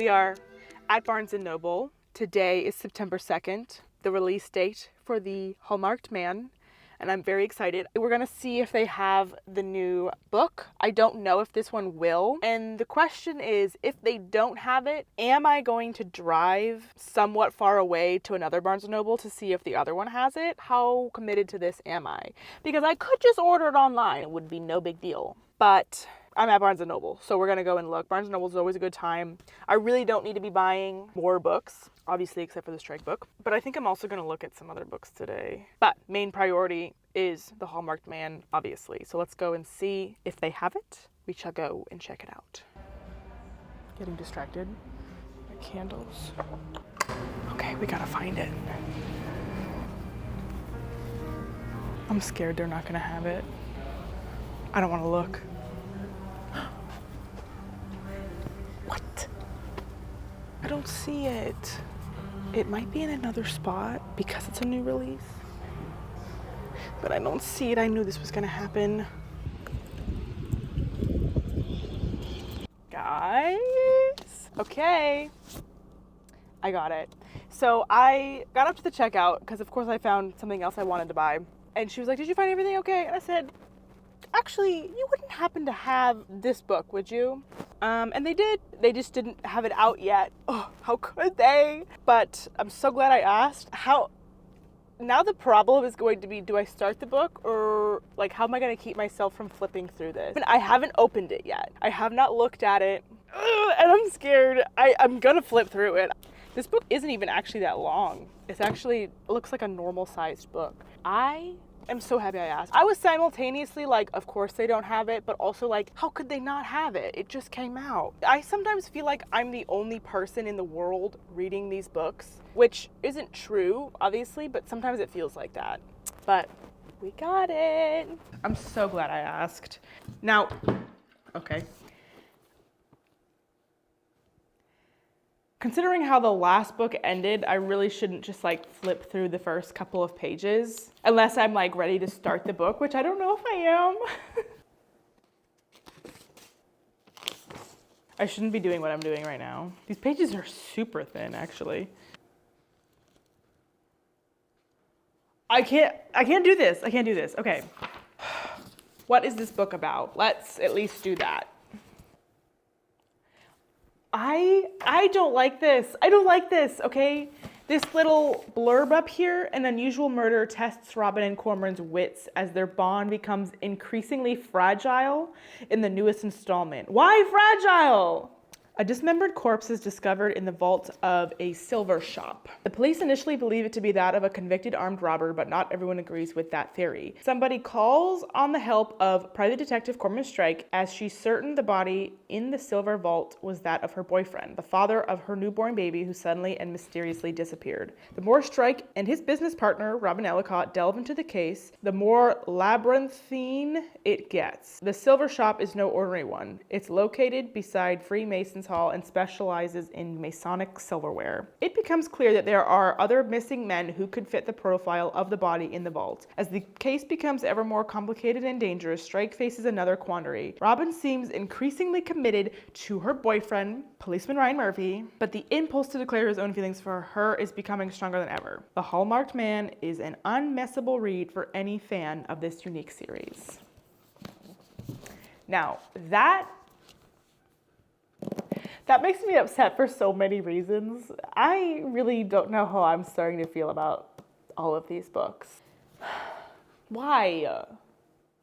We are at Barnes & Noble. Today is September 2nd, the release date for the Hallmarked Man, and I'm very excited. We're gonna see if they have the new book. I don't know if this one will. And the question is, if they don't have it, am I going to drive somewhat far away to another Barnes & Noble to see if the other one has it? How committed to this am I? Because I could just order it online. It would be no big deal. But I'm at Barnes & Noble, so we're gonna go and look. Barnes & Noble is always a good time. I really don't need to be buying more books, obviously, except for the Strike book. But I think I'm also gonna look at some other books today. But main priority is the Hallmarked Man, obviously. So let's go and see if they have it. We shall go and check it out. Getting distracted by candles. Okay, we gotta find it. I'm scared they're not gonna have it. I don't wanna look. What? I don't see it. It might be in another spot because it's a new release. But I don't see it. I knew this was gonna happen. Guys, okay. I got it. So I got up to the checkout because of course I found something else I wanted to buy. And she was like, did you find everything okay? And I said, actually, you wouldn't happen to have this book, would you? And they did. They just didn't have it out yet. Oh, how could they? But I'm so glad I asked. Now the problem is going to be, do I start the book or like, how am I going to keep myself from flipping through this? And I haven't opened it yet. I have not looked at it. Ugh, and I'm scared. I'm going to flip through it. This book isn't even actually that long. It looks like a normal sized book. I'm so happy I asked. I was simultaneously like, of course they don't have it, but also like, how could they not have it? It just came out. I sometimes feel like I'm the only person in the world reading these books, which isn't true, obviously, but sometimes it feels like that. But we got it. I'm so glad I asked. Now, okay. Considering how the last book ended, I really shouldn't just like flip through the first couple of pages unless I'm like ready to start the book, which I don't know if I am. I shouldn't be doing what I'm doing right now. These pages are super thin, actually. I can't do this. I can't do this. Okay. What is this book about? Let's at least do that. I don't like this. I don't like this, okay? This little blurb up here, an unusual murder tests Robin and Cormoran's wits as their bond becomes increasingly fragile in the newest installment. Why fragile? A dismembered corpse is discovered in the vault of a silver shop. The police initially believe it to be that of a convicted armed robber, but not everyone agrees with that theory. Somebody calls on the help of Private Detective Cormoran Strike as she's certain the body in the silver vault was that of her boyfriend, the father of her newborn baby who suddenly and mysteriously disappeared. The more Strike and his business partner, Robin Ellicott, delve into the case, the more labyrinthine it gets. The silver shop is no ordinary one. It's located beside Freemasons Hall and specializes in Masonic silverware. It becomes clear that there are other missing men who could fit the profile of the body in the vault. As the case becomes ever more complicated and dangerous, Strike faces another quandary. Robin seems increasingly committed to her boyfriend, policeman Ryan Murphy, but the impulse to declare his own feelings for her is becoming stronger than ever. The Hallmarked Man is an unmissable read for any fan of this unique series. Now, that makes me upset for so many reasons. I really don't know how I'm starting to feel about all of these books. Why?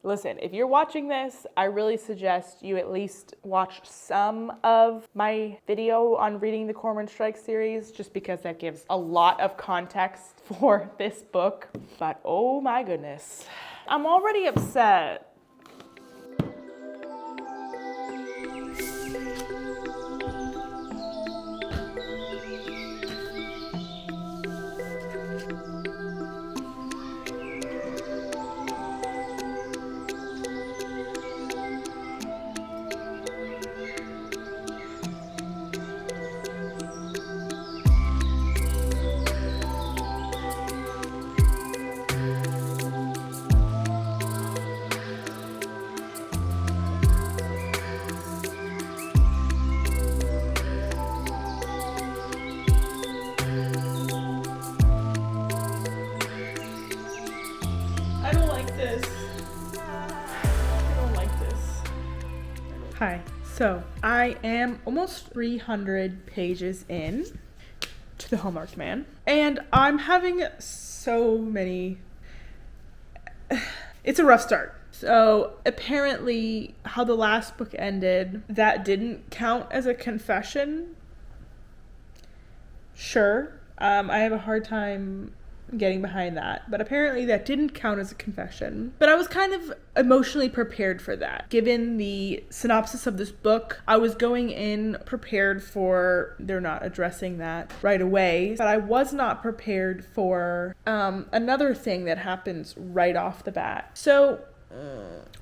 Listen, if you're watching this, I really suggest you at least watch some of my video on reading the Cormoran Strike series, just because that gives a lot of context for this book. But oh my goodness, I'm already upset. Hi. So I am almost 300 pages in to the Hallmarked Man, and I'm having so many. It's a rough start. So apparently, how the last book ended, that didn't count as a confession. Sure, I have a hard time getting behind that, but apparently that didn't count as a confession. But I was kind of emotionally prepared for that. Given the synopsis of this book, I was going in prepared for they're not addressing that right away, but I was not prepared for another thing that happens right off the bat. So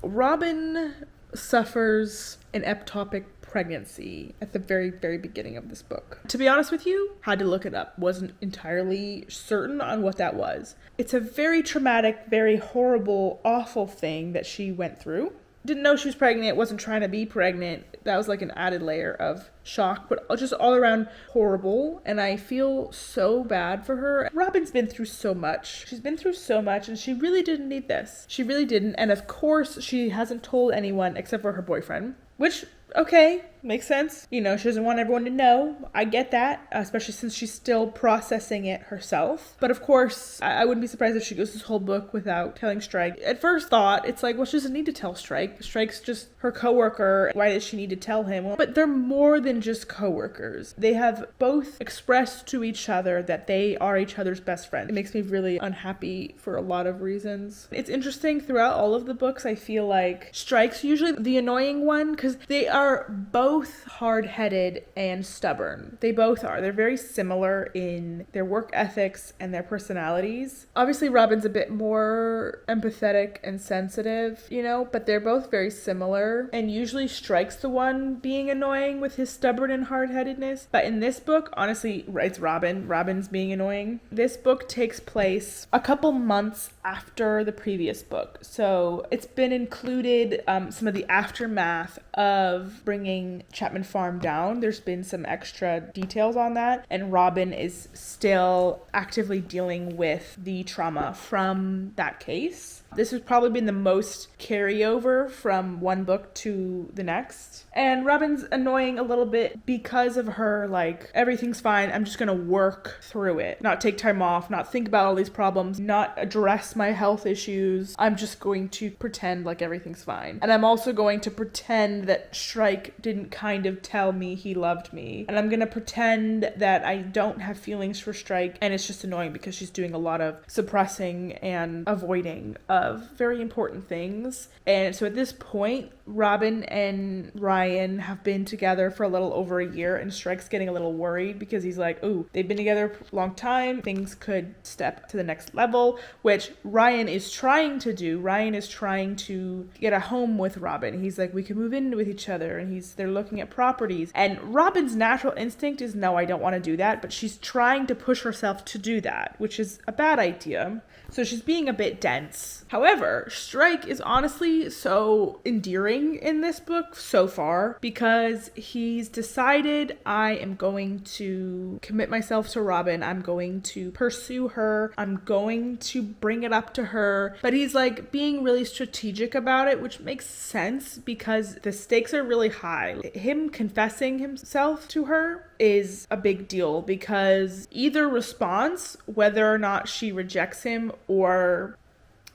Robin suffers an ectopic pregnancy at the very, very beginning of this book. To be honest with you, had to look it up. Wasn't entirely certain on what that was. It's a very traumatic, very horrible, awful thing that she went through. Didn't know she was pregnant, wasn't trying to be pregnant. That was like an added layer of shock, but just all around horrible. And I feel so bad for her. Robin's been through so much. She's been through so much, and she really didn't need this. She really didn't. And of course, she hasn't told anyone except for her boyfriend, which, okay, makes sense. You know, she doesn't want everyone to know. I get that, especially since she's still processing it herself. But of course, I wouldn't be surprised if she goes this whole book without telling Strike. At first thought, it's like, well, she doesn't need to tell Strike. Strike's just her coworker. Why does she need to tell him? Well, but they're more than just coworkers. They have both expressed to each other that they are each other's best friend. It makes me really unhappy for a lot of reasons. It's interesting, throughout all of the books, I feel like Strike's usually the annoying one, because they are both hard-headed and stubborn. They both are. They're very similar in their work ethics and their personalities. Obviously, Robin's a bit more empathetic and sensitive, you know, but they're both very similar. And usually Strike's the one being annoying with his stubborn and hard-headedness. But in this book, honestly, it's Robin. Robin's being annoying. This book takes place a couple months after the previous book. So it's been included some of the aftermath of bringing Chapman Farm down. There's been some extra details on that, and Robin is still actively dealing with the trauma from that case. This has probably been the most carryover from one book to the next. And Robin's annoying a little bit because of her, like, everything's fine, I'm just gonna work through it. Not take time off, not think about all these problems, not address my health issues. I'm just going to pretend like everything's fine. And I'm also going to pretend that Strike didn't kind of tell me he loved me. And I'm gonna pretend that I don't have feelings for Strike, and it's just annoying because she's doing a lot of suppressing and avoiding of very important things. And so at this point, Robin and Ryan have been together for a little over a year, and Strike's getting a little worried because he's like, ooh, they've been together a long time. Things could step to the next level, which Ryan is trying to do. Ryan is trying to get a home with Robin. He's like, we can move in with each other, and they're looking at properties. And Robin's natural instinct is, no, I don't want to do that, but she's trying to push herself to do that, which is a bad idea. So she's being a bit dense. However, Strike is honestly so endearing in this book so far, because he's decided, I am going to commit myself to Robin. I'm going to pursue her. I'm going to bring it up to her. But he's like being really strategic about it, which makes sense because the stakes are really high. Him confessing himself to her is a big deal, because either response, whether or not she rejects him or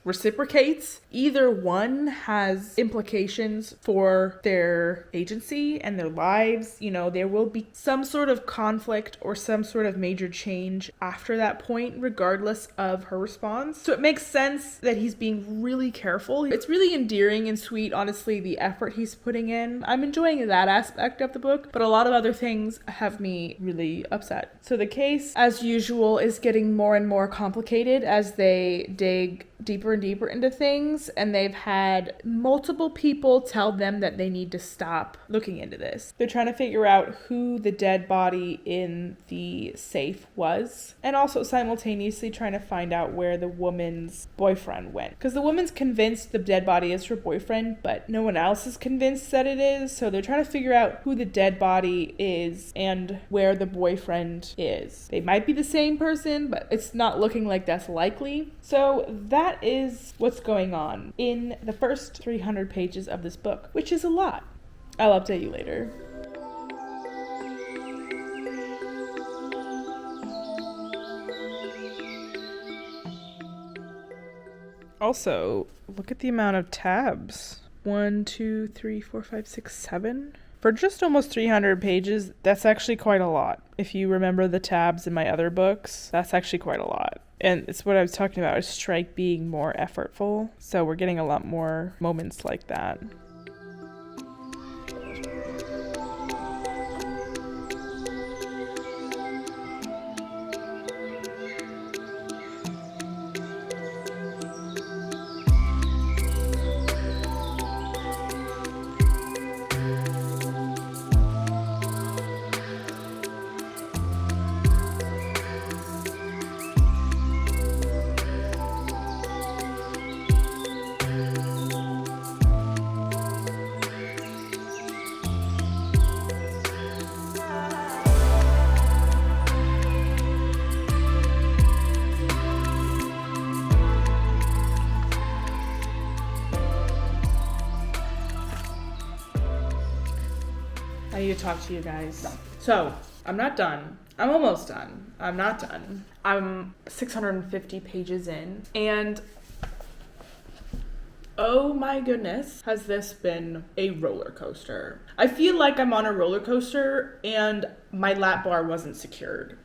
reciprocates, either one has implications for their agency and their lives. You know, there will be some sort of conflict or some sort of major change after that point, regardless of her response. So it makes sense that he's being really careful. It's really endearing and sweet, honestly, the effort he's putting in. I'm enjoying that aspect of the book, but a lot of other things have me really upset. So the case, as usual, is getting more and more complicated as they dig deeper and deeper into things, and they've had multiple people tell them that they need to stop looking into this. They're trying to figure out who the dead body in the safe was, and also simultaneously trying to find out where the woman's boyfriend went, because the woman's convinced the dead body is her boyfriend, but no one else is convinced that it is. So they're trying to figure out who the dead body is and where the boyfriend is. They might be the same person, but it's not looking like that's likely. So that is what's going on in the first 300 pages of this book, which is a lot. I'll update you later. Also, look at the amount of tabs. 1, 2, 3, 4, 5, 6, 7. For just almost 300 pages, that's actually quite a lot. If you remember the tabs in my other books, that's actually quite a lot. And it's what I was talking about, is Strike being more effortful. So we're getting a lot more moments like that. I need to talk to you guys. So, I'm not done. I'm almost done. I'm not done. I'm 650 pages in, and oh my goodness, has this been a roller coaster. I feel like I'm on a roller coaster and my lap bar wasn't secured.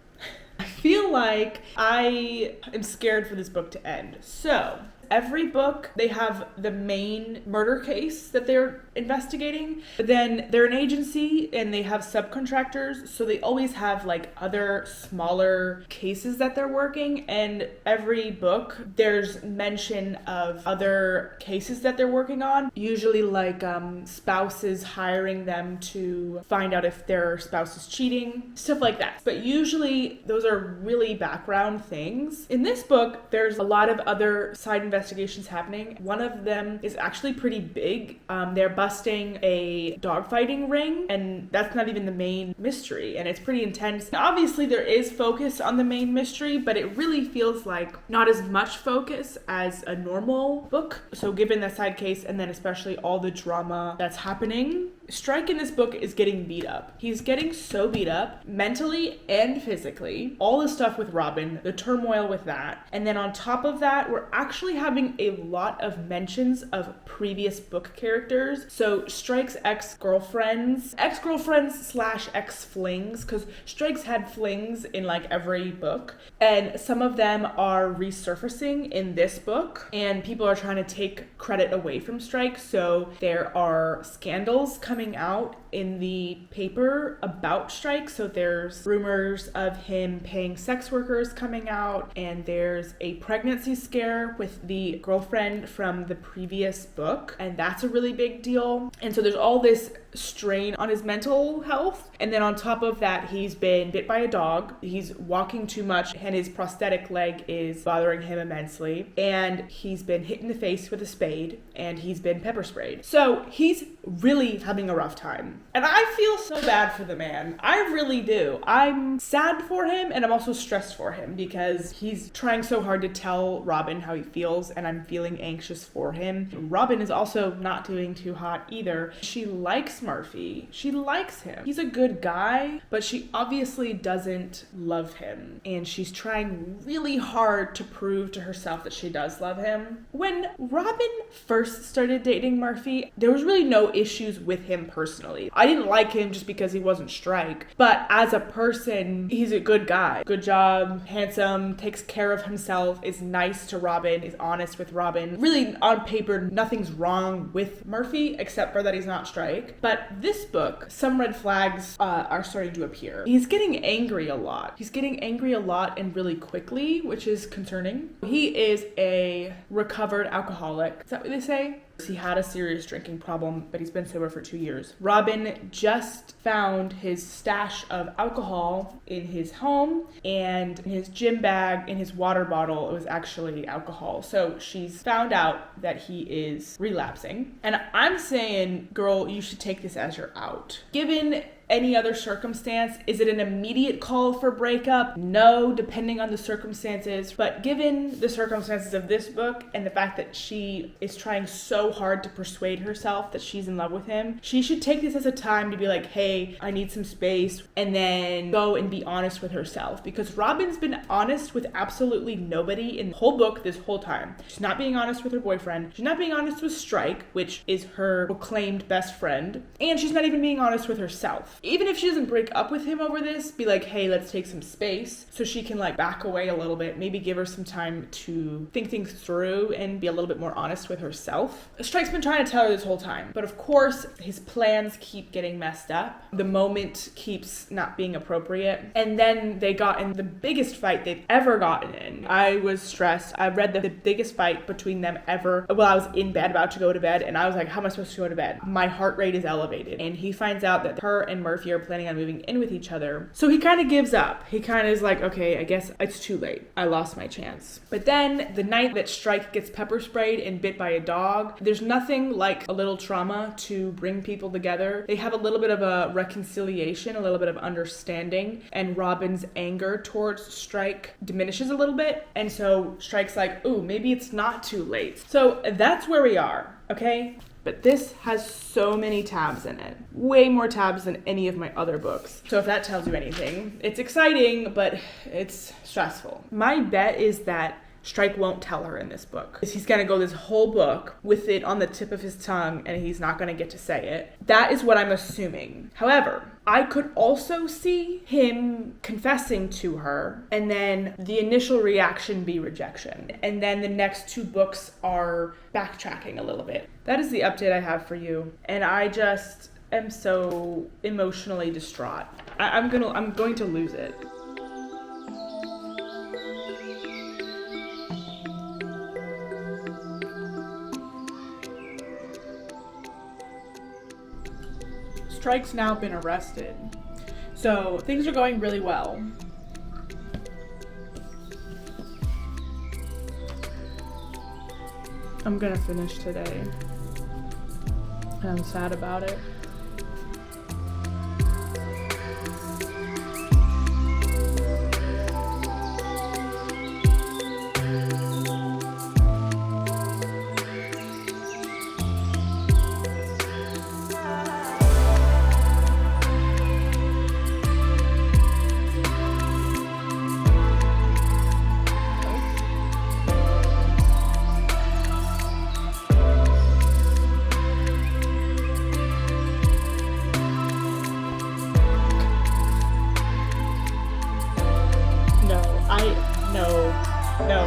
I feel like I am scared for this book to end. So, every book, they have the main murder case that they're investigating, but then they're an agency and they have subcontractors, so they always have like other smaller cases that they're working, and every book there's mention of other cases that they're working on, usually like spouses hiring them to find out if their spouse is cheating, stuff like that. But usually those are really background things. In this book, there's a lot of other side investigations happening. One of them is actually pretty big. They're busting a dogfighting ring, and that's not even the main mystery, and it's pretty intense. Obviously, there is focus on the main mystery, but it really feels like not as much focus as a normal book. So given the side case, and then especially all the drama that's happening, Strike in this book is getting beat up. He's getting so beat up, mentally and physically. All the stuff with Robin, the turmoil with that. And then on top of that, we're actually having a lot of mentions of previous book characters. So Strike's ex-girlfriends slash ex-flings, because Strike's had flings in like every book. And some of them are resurfacing in this book, and people are trying to take credit away from Strike. So there are scandals coming out in the paper about Strike. So there's rumors of him paying sex workers coming out, and there's a pregnancy scare with the girlfriend from the previous book, and that's a really big deal. And so there's all this strain on his mental health, and then on top of that, he's been bit by a dog, he's walking too much, and his prosthetic leg is bothering him immensely, and he's been hit in the face with a spade, and he's been pepper sprayed. So he's really having a rough time, and I feel so bad for the man. I really do. I'm sad for him, and I'm also stressed for him because he's trying so hard to tell Robin how he feels, and I'm feeling anxious for him. Robin is also not doing too hot either. She likes Murphy. She likes him. He's a good guy, but she obviously doesn't love him, and she's trying really hard to prove to herself that she does love him. When Robin first started dating Murphy, there was really no issues with him personally. I didn't like him just because he wasn't Strike, but as a person, he's a good guy. Good job, handsome, takes care of himself, is nice to Robin, is honest with Robin. Really, on paper, nothing's wrong with Murphy except for that he's not Strike. But this book, some red flags are starting to appear. He's getting angry a lot. He's getting angry a lot and really quickly, which is concerning. He is a recovered alcoholic. Is that what they say? He had a serious drinking problem, but he's been sober for 2 years. Robin just found his stash of alcohol in his home, and in his gym bag, in his water bottle, it was actually alcohol. So she's found out that he is relapsing. And I'm saying, girl, you should take this as your out. Given any other circumstance, is it an immediate call for breakup? No, depending on the circumstances. But given the circumstances of this book and the fact that she is trying so hard to persuade herself that she's in love with him, she should take this as a time to be like, hey, I need some space, and then go and be honest with herself. Because Robin's been honest with absolutely nobody in the whole book this whole time. She's not being honest with her boyfriend. She's not being honest with Strike, which is her proclaimed best friend. And she's not even being honest with herself. Even if she doesn't break up with him over this, be like, hey, let's take some space, so she can like back away a little bit, maybe give her some time to think things through and be a little bit more honest with herself. Strike's been trying to tell her this whole time, but of course his plans keep getting messed up. The moment keeps not being appropriate, and then they got in the biggest fight they've ever gotten in. I was stressed. I read the biggest fight between them ever. Well, I was in bed about to go to bed, and I was like, how am I supposed to go to bed? My heart rate is elevated, and he finds out that her and Murphy are planning on moving in with each other. So he kind of gives up. He kind of is like, okay, I guess it's too late. I lost my chance. But then the night that Strike gets pepper sprayed and bit by a dog, there's nothing like a little trauma to bring people together. They have a little bit of a reconciliation, a little bit of understanding, and Robin's anger towards Strike diminishes a little bit. And so Strike's like, ooh, maybe it's not too late. So that's where we are, okay? But this has so many tabs in it. Way more tabs than any of my other books. So if that tells you anything, it's exciting, but it's stressful. My bet is that Strike won't tell her in this book. He's gonna go this whole book with it on the tip of his tongue, and he's not gonna get to say it. That is what I'm assuming. However, I could also see him confessing to her, and then the initial reaction be rejection. And then the next two books are backtracking a little bit. That is the update I have for you. And I just am so emotionally distraught. I'm going to lose it. Strike's now been arrested. So things are going really well. I'm gonna finish today. And I'm sad about it. No.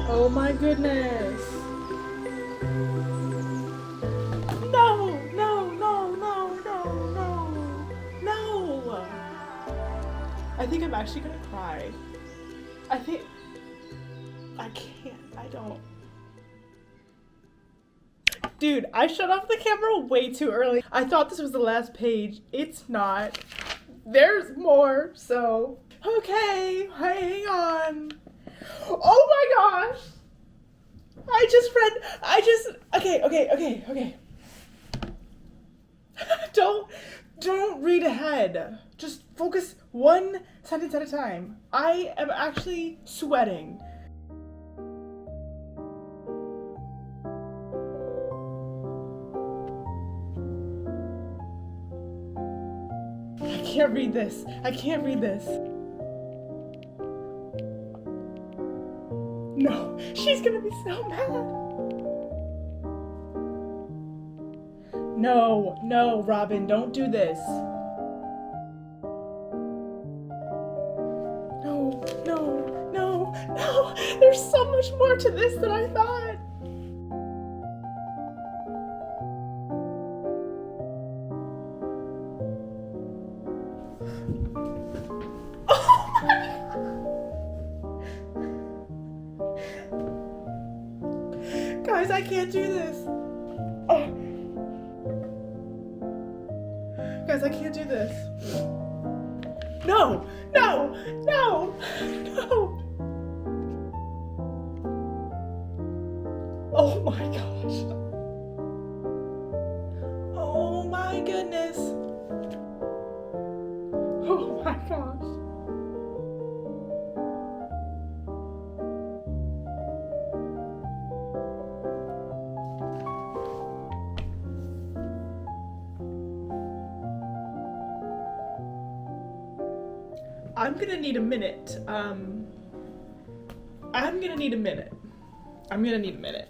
Oh my goodness. No. I think I'm actually gonna cry. I don't. Dude, I shut off the camera way too early. I thought this was the last page. It's not. There's more, so. Okay, hang on. Oh my gosh! Okay. Don't read ahead. Just focus one sentence at a time. I am actually sweating. I can't read this. No, she's gonna be so mad. No, Robin, don't do this. No. There's so much more to this than I thought. Oh my God. Guys, I can't do this. Oh. Guys, I can't do this. No, no, no, no. Oh my gosh. Oh my goodness. Oh my gosh. I'm gonna need a minute. I'm gonna need a minute.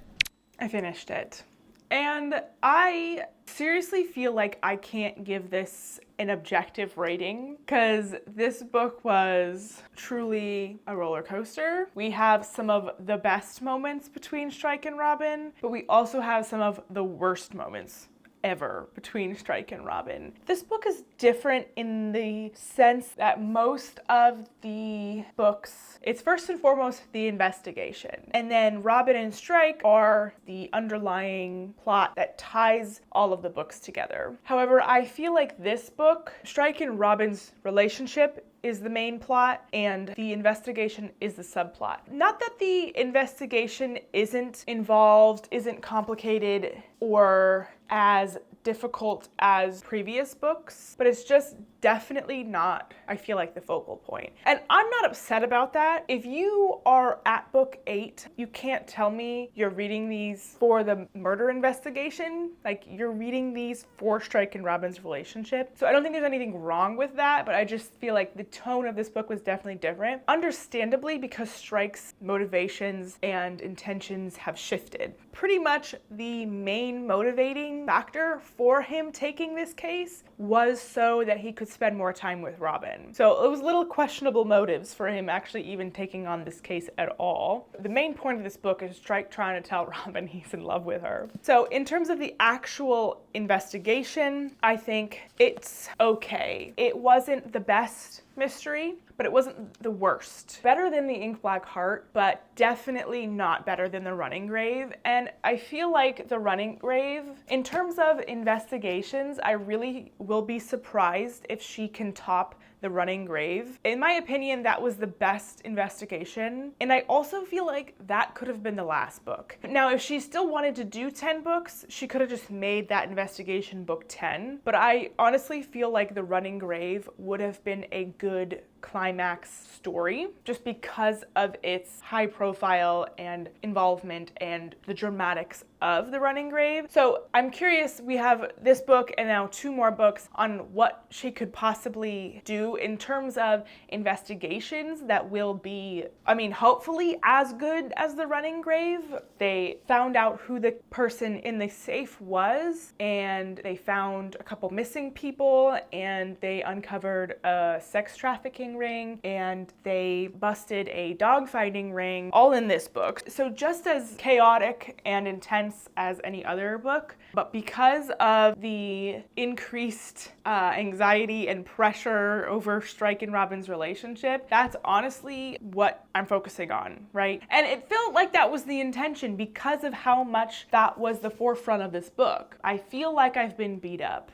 I finished it. And I seriously feel like I can't give this an objective rating because this book was truly a roller coaster. We have some of the best moments between Strike and Robin, but we also have some of the worst moments ever between Strike and Robin. This book is different in the sense that most of the books, it's first and foremost the investigation. And then Robin and Strike are the underlying plot that ties all of the books together. However, I feel like this book, Strike and Robin's relationship is the main plot and the investigation is the subplot. Not that the investigation isn't involved, isn't complicated, or as difficult as previous books, but it's just definitely not, I feel like, the focal point. And I'm not upset about that. If you are at book 8, you can't tell me you're reading these for the murder investigation. Like, you're reading these for Strike and Robin's relationship. So I don't think there's anything wrong with that, but I just feel like the tone of this book was definitely different. Understandably, because Strike's motivations and intentions have shifted. Pretty much the main motivating factor for him taking this case was so that he could spend more time with Robin. So it was little questionable motives for him actually even taking on this case at all. The main point of this book is Strike trying to tell Robin he's in love with her. So in terms of the actual investigation, I think it's okay. It wasn't the best mystery, but it wasn't the worst. Better than the Ink Black Heart, but definitely not better than the Running Grave. And I feel like the Running Grave, in terms of investigations, I really will be surprised if she can top the Running Grave. In my opinion, that was the best investigation. And I also feel like that could have been the last book. Now, if she still wanted to do 10 books, she could have just made that investigation book 10. But I honestly feel like the Running Grave would have been a good climax story just because of its high profile and involvement and the dramatics of the Running Grave. So I'm curious, we have this book and now 2 more books on what she could possibly do in terms of investigations that will be, I mean, hopefully as good as the Running Grave. They found out who the person in the safe was, and they found a couple missing people, and they uncovered a sex trafficking ring, and they busted a dogfighting ring, all in this book. So just as chaotic and intense as any other book, but because of the increased anxiety and pressure over Strike and Robin's relationship, that's honestly what I'm focusing on, right? And it felt like that was the intention because of how much that was the forefront of this book. I feel like I've been beat up.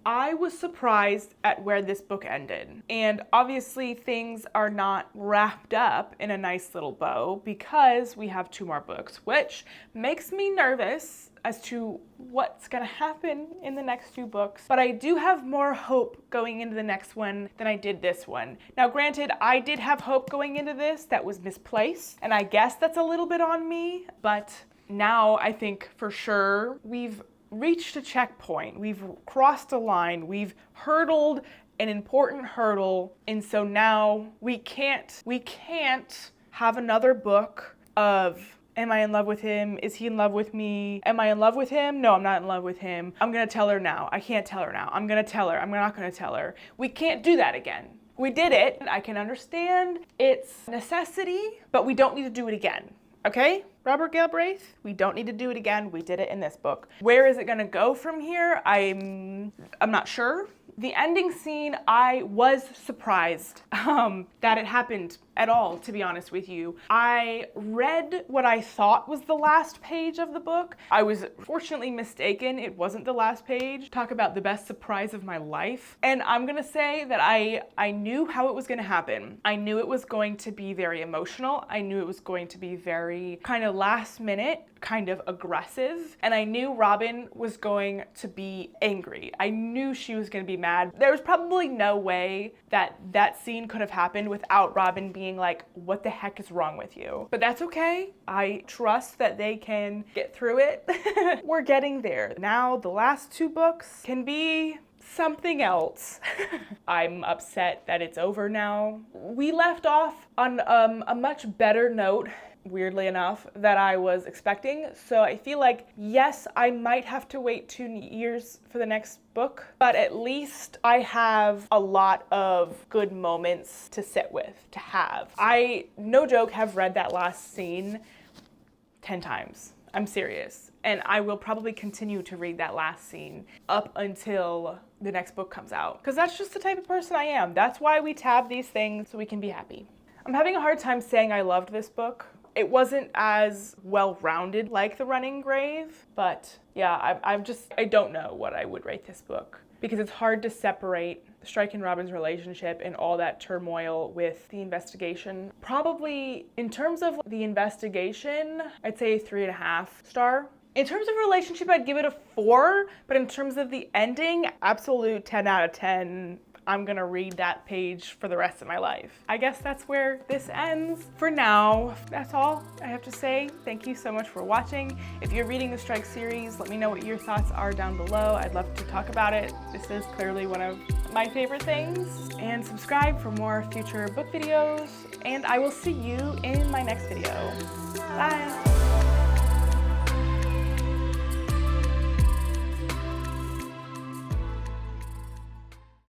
I was surprised at where this book ended. And obviously things are not wrapped up in a nice little bow because we have 2 more books, which makes me nervous as to what's gonna happen in the next 2 books. But I do have more hope going into the next one than I did this one. Now, granted, I did have hope going into this that was misplaced, and I guess that's a little bit on me, but now I think for sure we've reached a checkpoint. We've crossed a line. We've hurdled an important hurdle. And so now we can't have another book of, am I in love with him? Is he in love with me? Am I in love with him? No, I'm not in love with him. I'm gonna tell her now. I can't tell her now. I'm gonna tell her. I'm not gonna tell her. We can't do that again. We did it. I can understand it's a necessity, but we don't need to do it again. Okay, Robert Galbraith, we don't need to do it again. We did it in this book. Where is it gonna go from here? I'm not sure. The ending scene, I was surprised that it happened at all, to be honest with you. I read what I thought was the last page of the book. I was fortunately mistaken. It wasn't the last page. Talk about the best surprise of my life. And I'm gonna say that I knew how it was gonna happen. I knew it was going to be very emotional. I knew it was going to be very kind of last minute, kind of aggressive. And I knew Robin was going to be angry. I knew she was gonna be mad. There was probably no way that that scene could have happened without Robin being like, what the heck is wrong with you? But that's okay. I trust that they can get through it. We're getting there. Now the last 2 books can be something else. I'm upset that it's over now. We left off on a much better note, weirdly enough, that I was expecting. So I feel like, yes, I might have to wait 2 years for the next book, but at least I have a lot of good moments to sit with, to have. I, no joke, have read that last scene 10 times. I'm serious. And I will probably continue to read that last scene up until the next book comes out. Because that's just the type of person I am. That's why we tab these things, so we can be happy. I'm having a hard time saying I loved this book. It wasn't as well-rounded like The Running Grave, but yeah, I don't know what I would rate this book, because it's hard to separate Strike and Robin's relationship and all that turmoil with the investigation. Probably, in terms of the investigation, I'd say 3.5 star. In terms of relationship, I'd give it a 4, but in terms of the ending, absolute 10 out of 10. I'm gonna read that page for the rest of my life. I guess that's where this ends. For now, that's all I have to say. Thank you so much for watching. If you're reading the Strike series, let me know what your thoughts are down below. I'd love to talk about it. This is clearly one of my favorite things. And subscribe for more future book videos. And I will see you in my next video. Bye.